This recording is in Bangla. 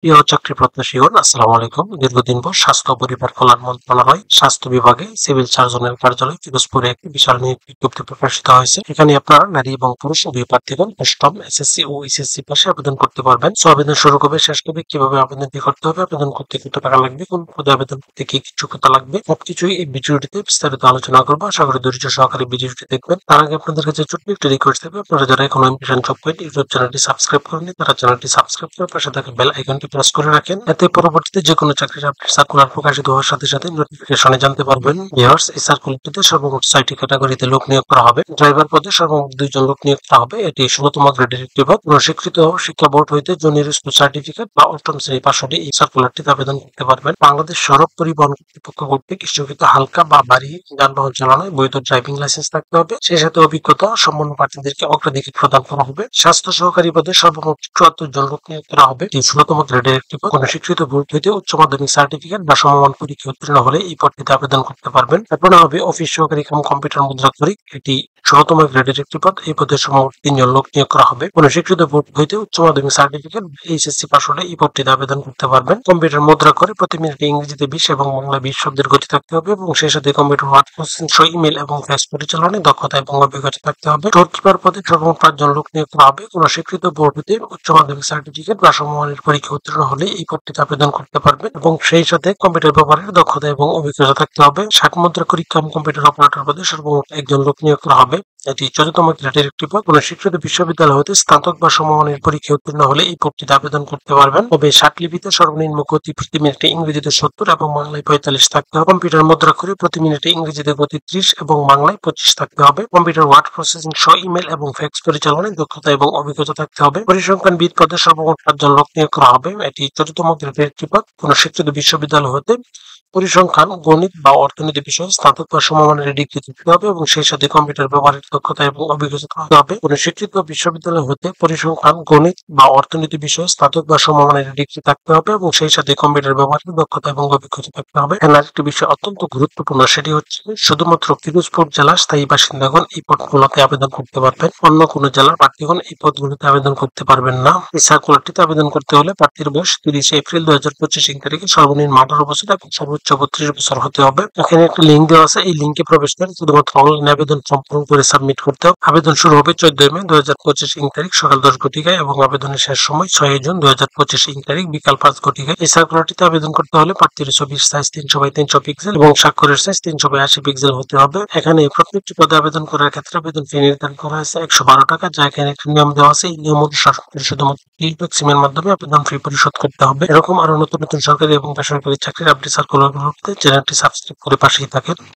প্রিয় চাকরি প্রত্যাশীগণ, আসসালামু আলাইকুম। দীর্ঘদিন পর স্বাস্থ্য ও পরিবার কল্যাণ মন্ত্রণালয় স্বাস্থ্য বিভাগে সিভিল সার্জনের কার্যালয় ফিরোজপুরে একটি বিশাল নিয়োগ বিজ্ঞপ্তি প্রকাশিত হয়েছে। এখানে আপনারা নারী এবং পুরুষ উভয় প্রার্থীগণ অষ্টম এসএসসি ও এইচএসসি পাশে আবেদন করতে পারবেন। আবেদন শুরু কবে, শেষ কবে, কিভাবে আবেদনটি করতে হবে, আবেদন করতে কত টাকা লাগবে, কোন পদে আবেদন করতে কি কি যোগ্যতা লাগবে, সবকিছুই এই ভিডিওটিতে বিস্তারিত আলোচনা করবো। আশা করি ধৈর্য সহকারে ভিডিওটি দেখবেন। তার আগে আপনাদের কাছে ছোট্ট একটি রিকোয়েস্ট থাকবে, আপনারা যারা এখন ইমিগ্রেশন জব পয়েন্ট ইউটিউব চ্যানেলটি সাবস্ক্রাইব করেননি তারা চ্যানেলটি সাবস্ক্রাইব করে পাশে থাকা বেল আইকনটি প্রেস করে রাখেন। এতে পরবর্তীতে যে কোনো চাকরির আপডেট সার্কুলার প্রকাশিত হওয়ার সাথে সাথে নোটিফিকেশনে জানতে পারবেন। ভিউয়ার্স, এই সার্কুলারটিতে সর্বমোট 6টি ক্যাটাগরিতে লোক নিয়োগ করা হবে। ড্রাইভার পদে সর্বমোট 2 জন লোক নিয়োগ করা হবে। এটি 16তম গ্রেডের একটি পদ। কোনো স্বীকৃত শিক্ষা বোর্ড হইতে জুনিয়র স্কুল সার্টিফিকেট বা অষ্টম শ্রেণী পাশ হলে এই সার্কুলারটিতে আবেদন করতে পারবেন। বাংলাদেশ সড়ক পরিবহন কর্তৃপক্ষ কর্তৃক ইস্যুকৃত হালকা বা ভারী যানবাহন চালানোয় বৈধ ড্রাইভিং লাইসেন্স থাকতে হবে। সেই সাথে অভিজ্ঞতা সম্পন্ন প্রার্থীদেরকে অগ্রাধিকার প্রদান করা হবে। স্বাস্থ্য সহকারী পদে সর্বমোট 74 জন লোক নিয়োগ করা হবে। এটি 16তম গ্রেডের একটি পদ। কোনো স্বীকৃত বোর্ড হইতে উচ্চ মাধ্যমিক সার্টিফিকেট বা সমমান পরীক্ষা উত্তীর্ণ হলে এই পদটিতে আবেদন করতে পারবেন। তারপরে হবে অফিস সহকারী কাম কম্পিউটার মুদ্রাক্ষরিক। এটি 16তম গ্রেডের একটি পদ। এই পদে সর্বমোট 3 জন লোক নিয়োগ করা হবে। কোনো স্বীকৃত বোর্ড হইতে উচ্চ মাধ্যমিক সার্টিফিকেট এইচএসসি পাস হলে এই পদটিতে আবেদন করতে পারবেন। কম্পিউটার মুদ্রা করে প্রতি মিনিটে ইংরেজিতে 20 এবং বাংলা 20 শব্দের গতি থাকতে হবে এবং সেই সাথে কম্পিউটার ওয়ার্ড প্রসেসিং সহ ইমেল এবং ফ্যাক্স পরিচালনায় দক্ষতা এবং অভিজ্ঞতা থাকতে হবে। স্টোর কিপার পদে সর্বমোট 5 জন লোক নিয়োগ করা হবে। কোনো স্বীকৃত বোর্ড হইতে উচ্চ মাধ্যমিক সার্টিফিকেট বা সমমানের পরীক্ষা উত্তীর্ণ হলে এই পদটিতে আবেদন করতে পারবেন এবং সেই সাথে কম্পিউটার ব্যবহারের দক্ষতা এবং অভিজ্ঞতা থাকতে হবে। 60 মুদ্রা করিকাম কম্পিউটার অপারেটর পদে সর্বমোট 1 জন লোক নিয়োগ করা হবে। এটি 14তম গ্রেডের একটি পদ। কোনো স্বীকৃত বিশ্ববিদ্যালয় হতে স্নাতক বা সমমানের পরীক্ষা উত্তীর্ণ হলে এই পদটিতে আবেদন করতে পারবেন। তবে লিপিতে সর্বনিম্ন গতি প্রতি মিনিটে ইংরেজিতে 70 এবং বাংলায় 45 থাকতে হবে। কম্পিউটার মুদ্রা করে প্রতি মিনিটে ইংরেজিতে গতি 30 এবং বাংলায় 25 থাকতে হবে। কম্পিউটার ওয়ার্ড প্রসেসিং সহ ইমেল এবং ফ্যাক্স পরিচালনায় দক্ষতা এবং অভিজ্ঞতা থাকতে হবে। পরিসংখ্যানবিদ পদে সর্বমোট 5 জন লোক নিয়োগ করা হবে। এটি 14তম গ্রেডের একটি পদ। কোনো স্বীকৃত বিশ্ববিদ্যালয় হতে পরিসংখ্যান, গণিত বা অর্থনীতি বিষয়ে স্নাতক বা সমমানের ডিগ্রি থাকতে হবে এবং সেই সাথে কম্পিউটার ব্যবহারের দক্ষতা এবং অভিজ্ঞতা থাকতে হবে। কোনো স্বীকৃত বিশ্ববিদ্যালয় হতে পরিসংখ্যান, গণিত বা অর্থনীতি বিষয়ে স্নাতক বা সমমানের ডিগ্রি থাকতে হবে এবং সেই সাথে কম্পিউটার ব্যবহারের দক্ষতা এবং অভিজ্ঞতা থাকতে হবে। এখানে আরেকটি বিষয় অত্যন্ত গুরুত্বপূর্ণ, সেটি হচ্ছে শুধুমাত্র ফিরোজপুর জেলার স্থায়ী বাসিন্দাগণ এই পদগুলোতে আবেদন করতে পারবেন। অন্য কোনো জেলার প্রার্থীগণ এই পদগুলোতে আবেদন করতে পারবেন না। এই সার্কুলারটিতে আবেদন করতে হলে প্রার্থীর বয়স 30 এপ্রিল 2025 তারিখে সর্বনিম্ন 18 বছর এবং সর্বোচ্চ 32 বছর হতে হবে। এখানে একটা লিঙ্ক দেওয়া আছে, এই লিঙ্কে প্রবেশ করে শুধুমাত্র অনলাইন আবেদন সম্পূর্ণ করে সাবমিট করতে হবে। আবেদন শুরু হবে 14 মে 2025 তারিখ সকাল 10 ঘটিকায় এবং আবেদনের শেষ সময় 6 জুন 2025 তারিখ বিকাল 5 ঘটিকায়। এই সার্কুলারটিতে আবেদন করতে হলে প্রার্থীর ছবির সাইজ 300x300 পিক্সেল এবং স্বাক্ষরের সাইজ 382 পিক্সেল হতে হবে। এখানে প্রত্যেকটি পদে আবেদন করার ক্ষেত্রে আবেদন ফি নির্ধারণ করা হয়েছে 112 টাকা, যা এখানে একটি নিয়ম দেওয়া আছে। এই নিয়ম অনুসারে শুধুমাত্র টেলিটক সিমের মাধ্যমে আবেদন ফি পরিশোধ করতে হবে। এরকম আরো নতুন নতুন সরকারি এবং বেসরকারি চাকরির আপডেট সার্কুলারগুলো পেতে চ্যানেলটি সাবস্ক্রাইব করে পাশেই থাকেন।